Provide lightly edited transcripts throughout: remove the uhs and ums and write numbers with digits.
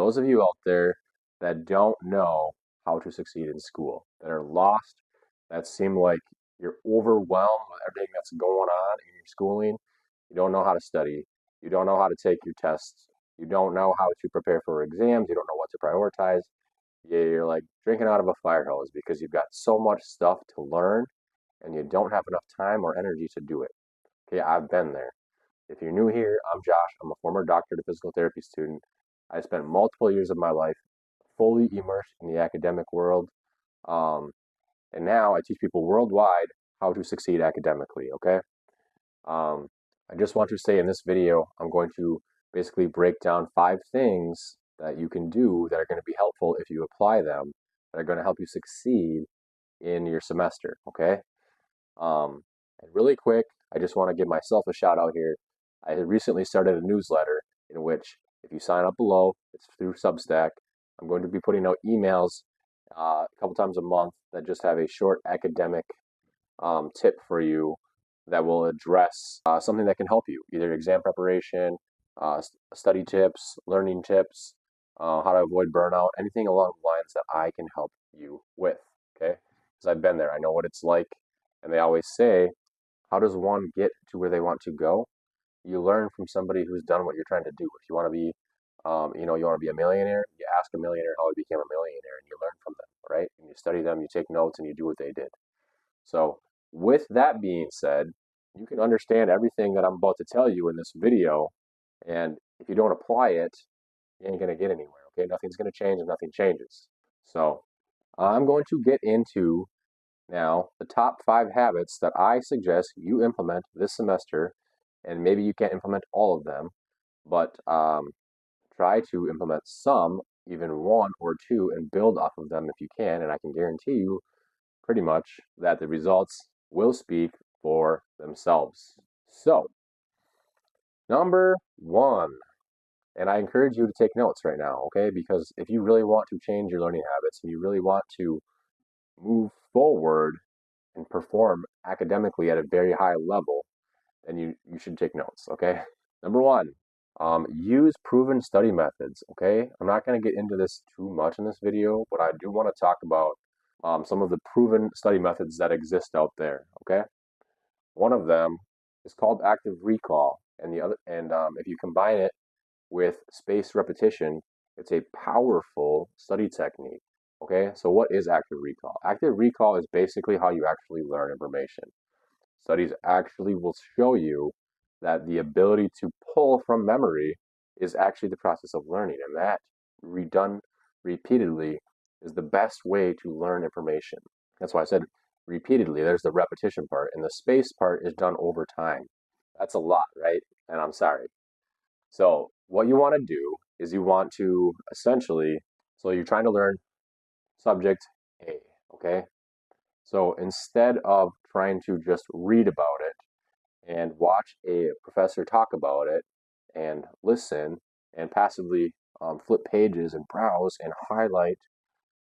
those of you out there that don't know how to succeed in school, that are lost, that seem like you're overwhelmed with everything that's going on in your schooling, you don't know how to study, you don't know how to take your tests, you don't know how to prepare for exams, you don't know what to prioritize. You're like drinking out of a fire hose because you've got so much stuff to learn and you don't have enough time or energy to do it. Okay, I've been there. If you're new here, I'm Josh. I'm a former doctorate of physical therapy student. I spent multiple years of my life fully immersed in the academic world. Um, and now I teach people worldwide how to succeed academically, okay? Um, I just want to say in this video, I'm going to basically break down 5 things that you can do that are going to be helpful if you apply them, that are going to help you succeed in your semester, okay? And really quick, I just want to give myself a shout out here. I had recently started a newsletter in which, if you sign up below, it's through Substack. I'm going to be putting out emails a couple times a month that just have a short academic tip for you that will address something that can help you, either exam preparation, study tips, learning tips, how to avoid burnout, anything along the lines that I can help you with, okay? Because I've been there, I know what it's like. And they always say, how does one get to where they want to go? You learn from somebody who's done what you're trying to do. If you want to be, you want to be a millionaire, you ask a millionaire how he became a millionaire and you learn from them, right? And you study them, you take notes, and you do what they did. So with that being said, you can understand everything that I'm about to tell you in this video. And if you don't apply it, you ain't going to get anywhere, okay? Nothing's going to change if nothing changes. So I'm going to get into now the top 5 habits that I suggest you implement this semester. And maybe you can't implement all of them, but try to implement some, even 1 or 2, and build off of them if you can. And I can guarantee you pretty much that the results will speak for themselves. So, number 1, and I encourage you to take notes right now, okay? Because if you really want to change your learning habits and you really want to move forward and perform academically at a very high level, then you should take notes, okay? Number 1, use proven study methods, okay? I'm not going to get into this too much in this video, but I do want to talk about some of the proven study methods that exist out there, okay? One of them is called active recall, and if you combine it with spaced repetition, it's a powerful study technique. Okay, so what is active recall? Active recall is basically how you actually learn information. Studies actually will show you that the ability to pull from memory is actually the process of learning, and that redone repeatedly is the best way to learn information. That's why I said repeatedly. There's the repetition part, and the space part is done over time. That's a lot, right? And I'm sorry. So what you want to do is you want to essentially, so you're trying to learn subject A, okay? So instead of trying to just read about it and watch a professor talk about it and listen and passively flip pages and browse and highlight,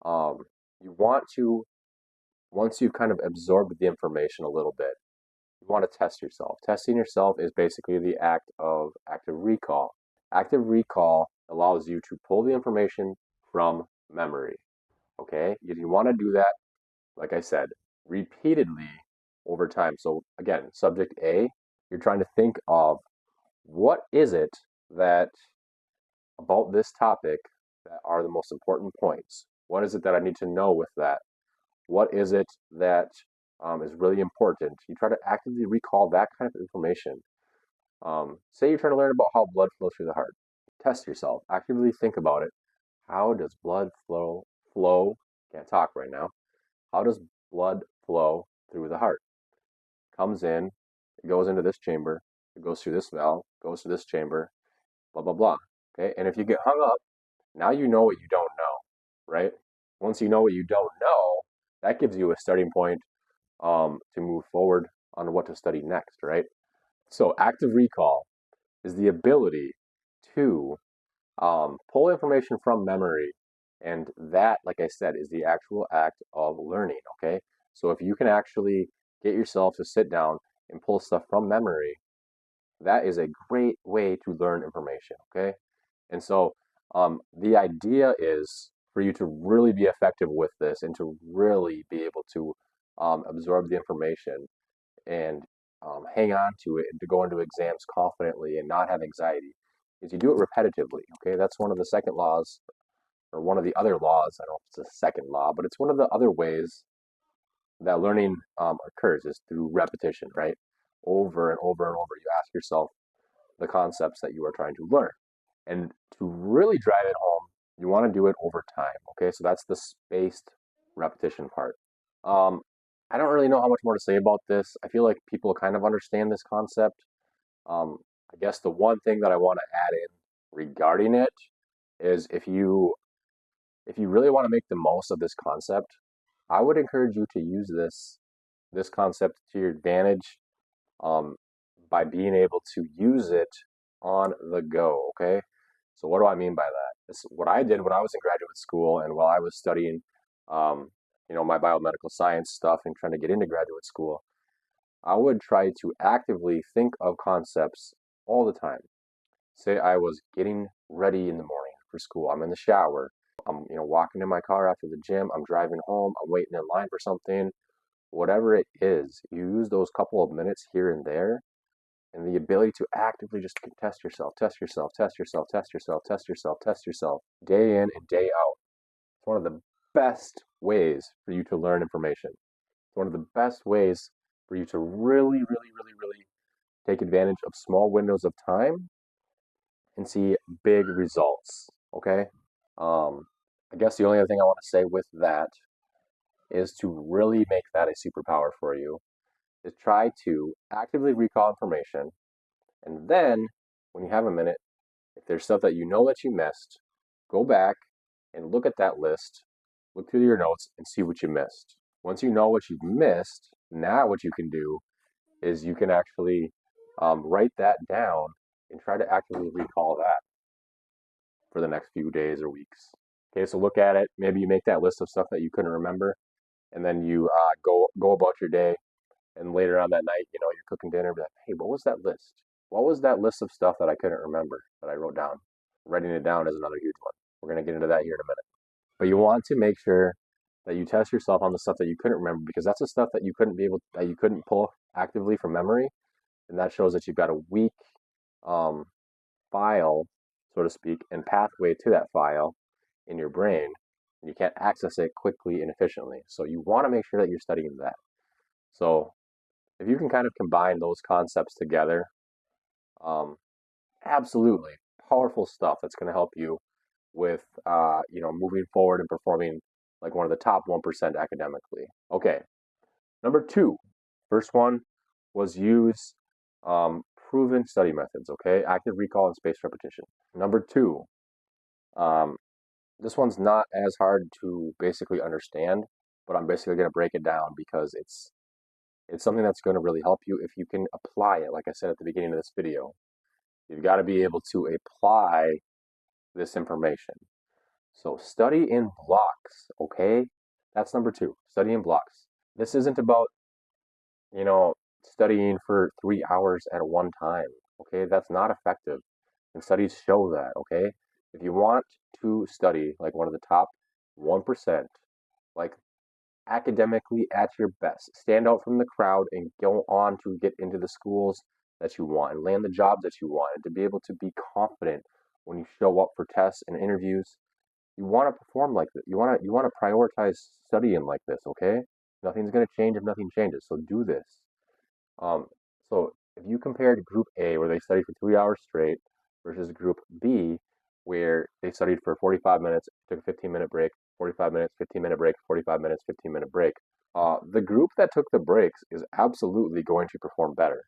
you want to, once you've kind of absorbed the information a little bit, you want to test yourself. Testing yourself is basically the act of active recall. Active recall allows you to pull the information from memory. Okay? You want to do that, like I said, repeatedly over time. So again, subject A, you're trying to think of what is it that about this topic that are the most important points? What is it that I need to know with that? What is it that is really important? You try to actively recall that kind of information. Say you're trying to learn about how blood flows through the heart. Test yourself. Actively think about it. How does blood flow? Can't talk right now. How does blood flow through the heart? Comes in, it goes into this chamber, it goes through this valve, goes to this chamber, blah blah blah. Okay, and if you get hung up, now you know what you don't know, right? Once you know what you don't know, that gives you a starting point to move forward on what to study next, right? So active recall is the ability to pull information from memory. And that, like I said, is the actual act of learning, okay? So if you can actually get yourself to sit down and pull stuff from memory, that is a great way to learn information, okay? And so The idea is for you to really be effective with this and to really be able to absorb the information and hang on to it and to go into exams confidently and not have anxiety is you do it repetitively. Okay, that's one of the second laws, or one of the other laws. I don't know if it's a second law, but it's one of the other ways that learning occurs is through repetition, right? Over and over and over, you ask yourself the concepts that you are trying to learn. And to really drive it home, you want to do it over time. Okay, so that's the spaced repetition part. Um, I don't really know how much more to say about this. I feel like people kind of understand this concept. Um, I guess the one thing that I want to add in regarding it is if you really want to make the most of this concept, I would encourage you to use this concept to your advantage um, by being able to use it on the go. Okay, so what do I mean by that? This, what I did when I was in graduate school and while I was studying, um, my biomedical science stuff and trying to get into graduate school, I would try to actively think of concepts all the time. Say I was getting ready in the morning for school. I'm in the shower. I'm, walking in my car after the gym. I'm driving home. I'm waiting in line for something. Whatever it is, you use those couple of minutes here and there and the ability to actively just test yourself, test yourself, test yourself, test yourself, test yourself, test yourself, day in and day out. It's one of the best ways for you to learn information. It's one of the best ways for you to really, really, really, really take advantage of small windows of time and see big results. Okay. I guess the only other thing I want to say with that is to really make that a superpower for you is try to actively recall information. And then when you have a minute, if there's stuff that you know that you missed, go back and look at that list, look through your notes and see what you missed. Once you know what you've missed, now what you can do is you can actually write that down and try to actively recall that for the next few days or weeks. Okay, so look at it. Maybe you make that list of stuff that you couldn't remember, and then you go about your day. And later on that night, you're cooking dinner, be like, hey, what was that list? What was that list of stuff that I couldn't remember that I wrote down? Writing it down is another huge one. We're going to get into that here in a minute. But you want to make sure that you test yourself on the stuff that you couldn't remember because that's the stuff that you couldn't pull actively from memory. And that shows that you've got a weak um, file, so to speak, and pathway to that file in your brain. And you can't access it quickly and efficiently. So you want to make sure that you're studying that. So if you can kind of combine those concepts together, um, absolutely powerful stuff that's going to help you with moving forward and performing like one of the top 1% academically. Okay, number two, first one was use proven study methods. Okay, active recall and spaced repetition. Number two, um, this one's not as hard to basically understand, but I'm basically going to break it down because it's something that's going to really help you if you can apply it. Like I said at the beginning of this video, you've got to be able to apply this information. So study in blocks, okay? That's number two, study in blocks. This isn't about, you know, studying for 3 hours at one time, okay? That's not effective. And studies show that, okay? If you want to study like one of the top 1%, like academically at your best, stand out from the crowd and go on to get into the schools that you want and land the jobs that you want and to be able to be confident when you show up for tests and interviews. You want to perform like this. You want to prioritize studying like this, okay? Nothing's going to change if nothing changes. So do this. Um, so if you compared Group A, where they studied for 3 hours straight, versus Group B, where they studied for 45 minutes, took a 15-minute break, 45 minutes, 15-minute break, 45 minutes, 15-minute break, the group that took the breaks is absolutely going to perform better.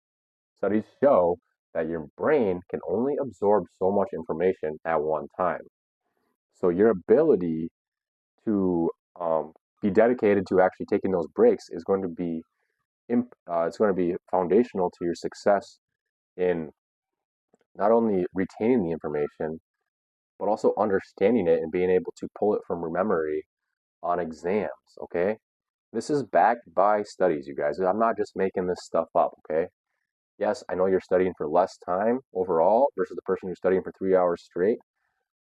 Studies show that your brain can only absorb so much information at one time. So your ability to be dedicated to actually taking those breaks is going to be it's going to be foundational to your success in not only retaining the information but also understanding it and being able to pull it from memory on exams. Okay, this is backed by studies, you guys. I'm not just making this stuff up. Okay, yes, I know you're studying for less time overall versus the person who's studying for 3 hours straight,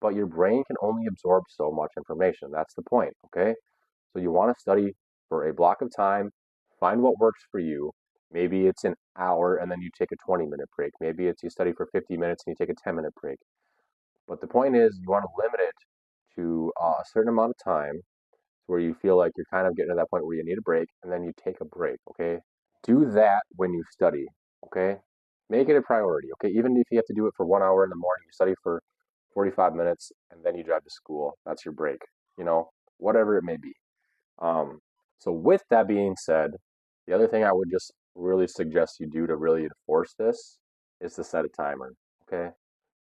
but your brain can only absorb so much information. That's the point, okay? So you want to study for a block of time, find what works for you. Maybe it's an hour and then you take a 20-minute break. Maybe it's you study for 50 minutes and you take a 10-minute break. But the point is, you want to limit it to a certain amount of time where you feel like you're kind of getting to that point where you need a break, and then you take a break, okay? Do that when you study, okay? Make it a priority, okay? Even if you have to do it for 1 hour in the morning, you study for 45 minutes, and then you drive to school. That's your break, you know, whatever it may be. Um, so with that being said, the other thing I would just really suggest you do to really enforce this is to set a timer, okay?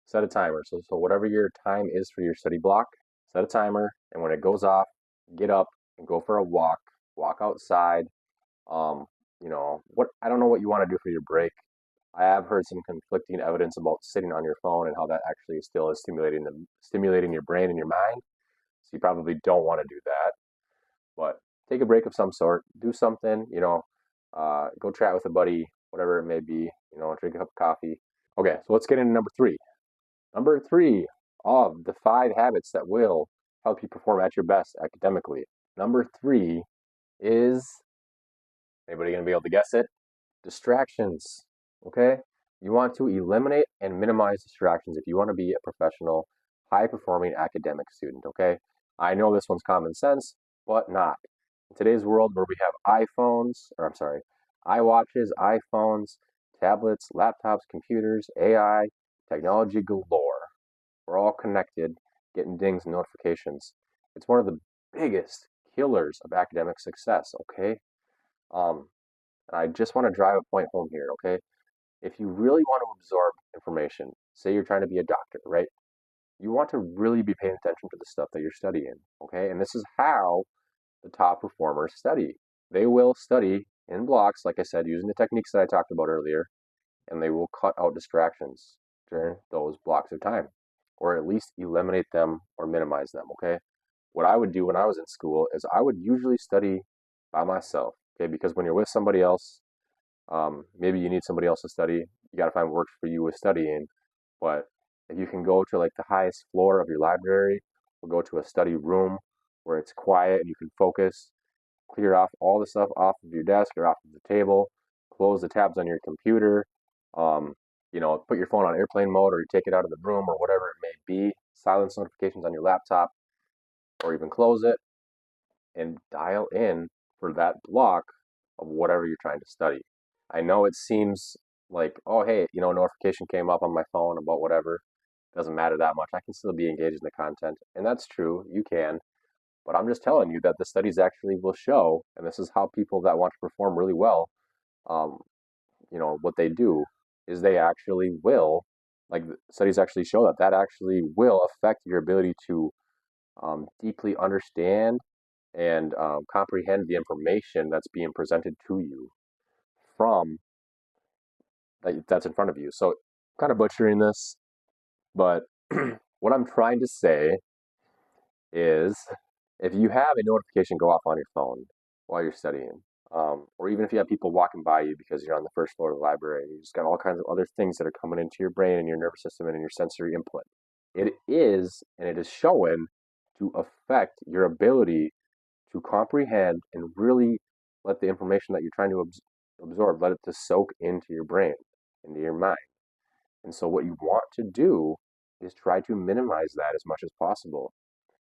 Set a timer. So whatever your time is for your study block, set a timer, and when it goes off, get up and go for a walk outside. Um, what I don't know what you want to do for your break. I have heard some conflicting evidence about sitting on your phone and how that actually still is stimulating your brain and your mind. So you probably don't want to do that. But take a break of some sort, do something, go chat with a buddy, whatever it may be, drink a cup of coffee. Okay, so let's get into number three. Number three of the 5 habits that will help you perform at your best academically. Number three is, anybody going to be able to guess it? Distractions. Okay? You want to eliminate and minimize distractions if you want to be a professional, high performing academic student. Okay? I know this one's common sense, but not. In today's world where we have iWatches, iPhones, tablets, laptops, computers, AI, technology galore. We're all connected, getting dings and notifications. It's one of the biggest killers of academic success, okay? Um, and I just want to drive a point home here, okay? If you really want to absorb information, say you're trying to be a doctor, right? You want to really be paying attention to the stuff that you're studying, okay? And this is how the top performers study. They will study in blocks, like I said, using the techniques that I talked about earlier, and they will cut out distractions during those blocks of time, or at least eliminate them or minimize them, okay? What I would do when I was in school is I would usually study by myself, okay? Because when you're with somebody else, maybe you need somebody else to study. You got to find what works for you with studying. But if you can go to like the highest floor of your library or go to a study room where it's quiet and you can focus, clear off all the stuff off of your desk or off of the table, close the tabs on your computer, um, put your phone on airplane mode or you take it out of the room or whatever it may be, silence notifications on your laptop or even close it and dial in for that block of whatever you're trying to study. I know it seems like, oh, hey, notification came up on my phone about whatever. It doesn't matter that much. I can still be engaged in the content. And that's true. You can. But I'm just telling you that the studies actually will show, and this is how people that want to perform really well, um, what they do is they actually will, like studies actually show that actually will affect your ability to deeply understand and comprehend the information that's being presented to you from that's in front of you. So, kind of butchering this, but what I'm trying to say is if you have a notification go off on your phone while you're studying, or even if you have people walking by you because you're on the first floor of the library, you just got all kinds of other things that are coming into your brain and your nervous system and in your sensory input. It is, and it is shown to affect your ability to comprehend and really let the information that you're trying to absorb, let it to soak into your brain, into your mind. And so what you want to do is try to minimize that as much as possible.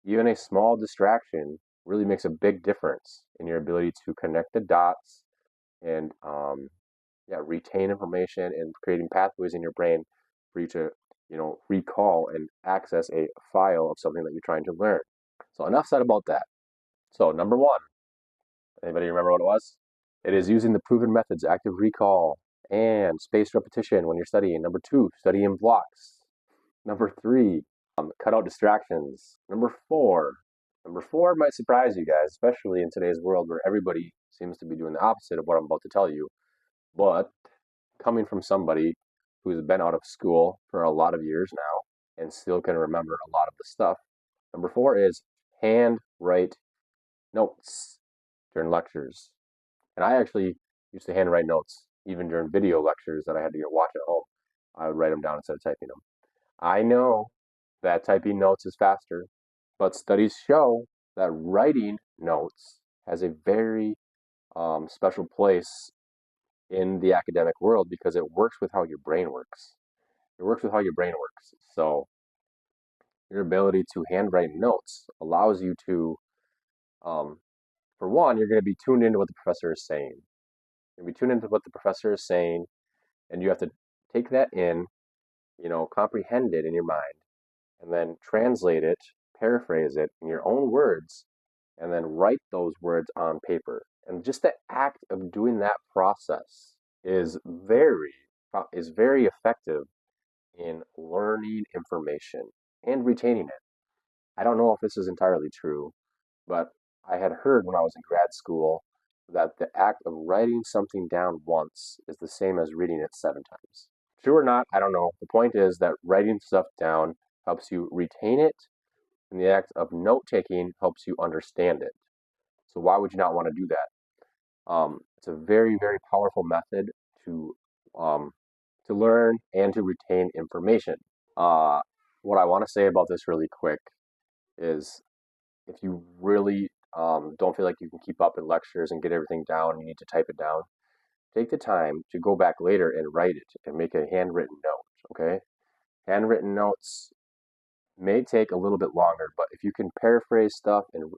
Even a small distraction really makes a big difference in your ability to connect the dots and retain information and creating pathways in your brain for you to, recall and access a file of something that you're trying to learn. So enough said about that. So number one, anybody remember what it was? It is using the proven methods, active recall and spaced repetition when you're studying. Number two, study in blocks. Number three, cut out distractions. Number four might surprise you guys, especially in today's world where everybody seems to be doing the opposite of what I'm about to tell you. But coming from somebody who's been out of school for a lot of years now and still can remember a lot of the stuff, number four is handwrite notes during lectures. And I actually used to handwrite notes even during video lectures that I had to watch at home. I would write them down instead of typing them. I know that typing notes is faster. But studies show that writing notes has a very special place in the academic world because it works with how your brain works. It works with how your brain works. So your ability to handwrite notes allows you to, um, for one, you're going to be tuned into what the professor is saying. You're going to be tuned into what the professor is saying, and you have to take that in, comprehend it in your mind, and then translate it, paraphrase it in your own words, and then write those words on paper. And just the act of doing that process is very effective in learning information and retaining it. I don't know if this is entirely true, but I had heard when I was in grad school that the act of writing something down once is the same as reading it 7 times. True or not, I don't know. The point is that writing stuff down helps you retain it, and the act of note taking helps you understand it. So why would you not want to do that? It's a very, very powerful method to um, to learn and to retain information. Uh, what I want to say about this really quick is if you really don't feel like you can keep up in lectures and get everything down, and you need to type it down, take the time to go back later and write it and make a handwritten note, okay? Handwritten notes may take a little bit longer, but if you can paraphrase stuff and,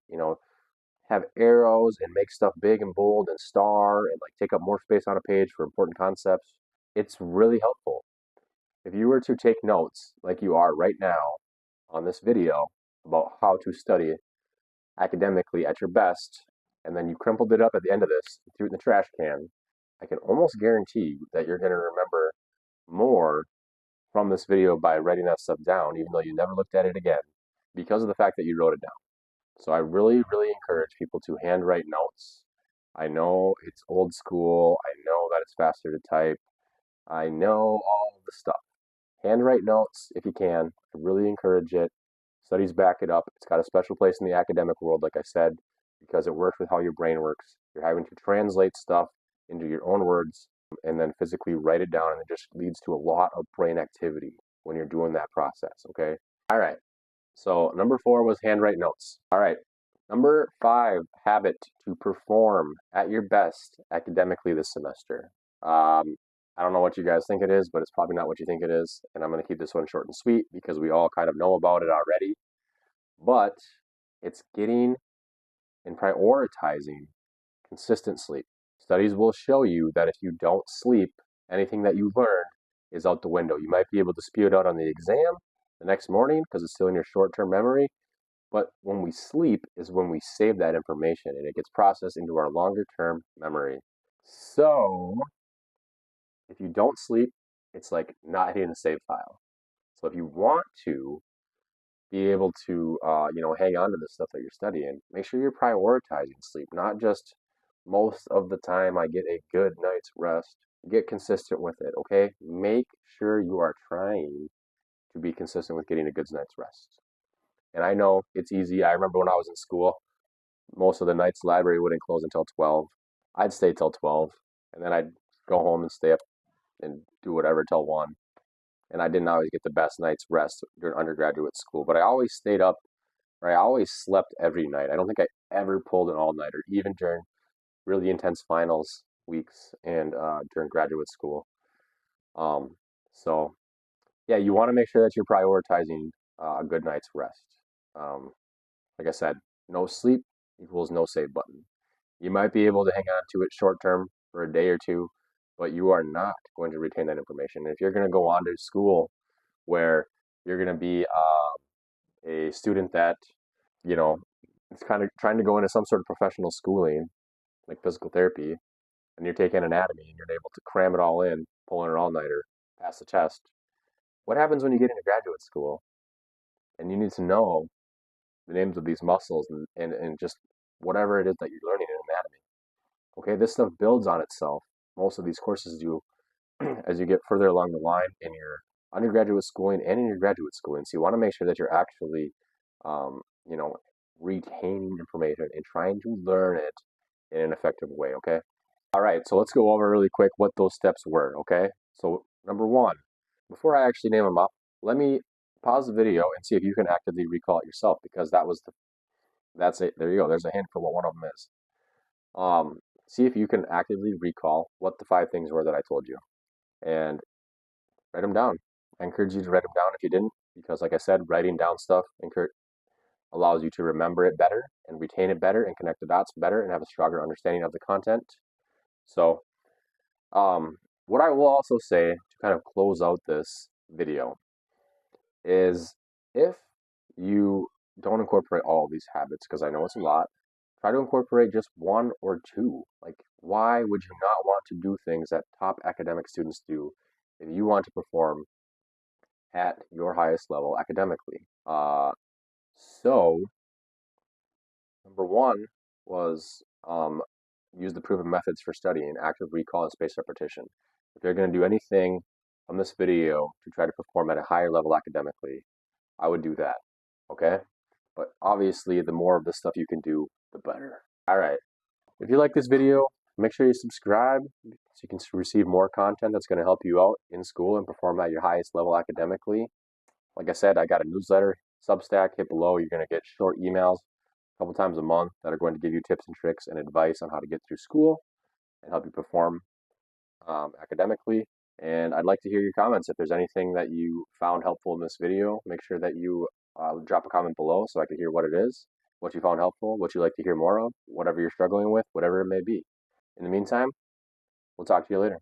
have arrows and make stuff big and bold and star and like take up more space on a page for important concepts, it's really helpful. If you were to take notes like you are right now on this video about how to study academically at your best, and then you crumpled it up at the end of this, threw it in the trash can, I can almost guarantee that you're going to remember more from this video by writing that stuff down, even though you never looked at it again, because of the fact that you wrote it down. So I really, really encourage people to handwrite notes. I know it's old school. I know that it's faster to type. I know all of the stuff. Handwrite notes if you can. I really encourage it. Studies back it up. It's got a special place in the academic world, like I said, because it works with how your brain works. You're having to translate stuff into your own words and then physically write it down, and it just leads to a lot of brain activity when you're doing that process, okay? All right. So number 4 was handwrite notes. All right. Number 5, habit to perform at your best academically this semester. I don't know what you guys think it is, but it's probably not what you think it is. And I'm going to keep this one short and sweet because we all kind of know about it already. But it's getting and prioritizing consistent sleep. Studies will show you that if you don't sleep, anything that you learned is out the window. You might be able to spew it out on the exam the next morning because it's still in your short term memory. But when we sleep is when we save that information and it gets processed into our longer term memory. So if you don't sleep, it's like not hitting a save file. So if you want to be able to, hang on to the stuff that you're studying, make sure you're prioritizing sleep, not just most of the time I get a good night's rest. Get consistent with it, okay? Make sure you are trying to be consistent with getting a good night's rest. And I know it's easy. I remember when I was in school, most of the nights the library wouldn't close until 12. I'd stay till 12, and then I'd go home and stay up and do whatever till 1. And I didn't always get the best night's rest during undergraduate school, but I always stayed up, or I always slept every night. I don't think I ever pulled an all-nighter, even during really intense finals weeks and during graduate school. Um, so, yeah, you want to make sure that you're prioritizing a good night's rest. Um, like I said, no sleep equals no save button. You might be able to hang on to it short term for a day or two, but you are not going to retain that information. If you're going to go on to school where you're going to be a student that, you know, is kind of trying to go into some sort of professional schooling, like physical therapy, and you're taking anatomy and you're able to cram it all in, pulling an all-nighter, pass the test. What happens when you get into graduate school and you need to know the names of these muscles and just whatever it is that you're learning in anatomy? Okay, this stuff builds on itself. Most of these courses do as you get further along the line in your undergraduate schooling and in your graduate schooling. So you want to make sure that you're actually, um, you know, retaining information and trying to learn it in an effective way. Okay. All right. So let's go over really quick what those steps were. Okay. So number 1, before I actually name them up, let me pause the video and see if you can actively recall it yourself, because that's it. There you go. There's a hint for what one of them is. See if you can actively recall what the 5 things were that I told you, and write them down. I encourage you to write them down if you didn't, because like I said, writing down stuff allows you to remember it better and retain it better and connect the dots better and have a stronger understanding of the content. So, what I will also say to kind of close out this video is, if you don't incorporate all of these habits, because I know it's a lot, try to incorporate just one or two. Like, why would you not want to do things that top academic students do if you want to perform at your highest level academically? So, number one was use the proven methods for studying: active recall and spaced repetition. If you're going to do anything on this video to try to perform at a higher level academically, I would do that. Okay? But obviously, the more of this stuff you can do, the better. All right. If you like this video, make sure you subscribe so you can receive more content that's going to help you out in school and perform at your highest level academically. Like I said, I got a newsletter, Substack, hit below. You're going to get short emails a couple times a month that are going to give you tips and tricks and advice on how to get through school and help you perform academically. And I'd like to hear your comments. If there's anything that you found helpful in this video, make sure that you drop a comment below so I can hear what it is, what you found helpful, what you'd like to hear more of, whatever you're struggling with, whatever it may be. In the meantime, we'll talk to you later.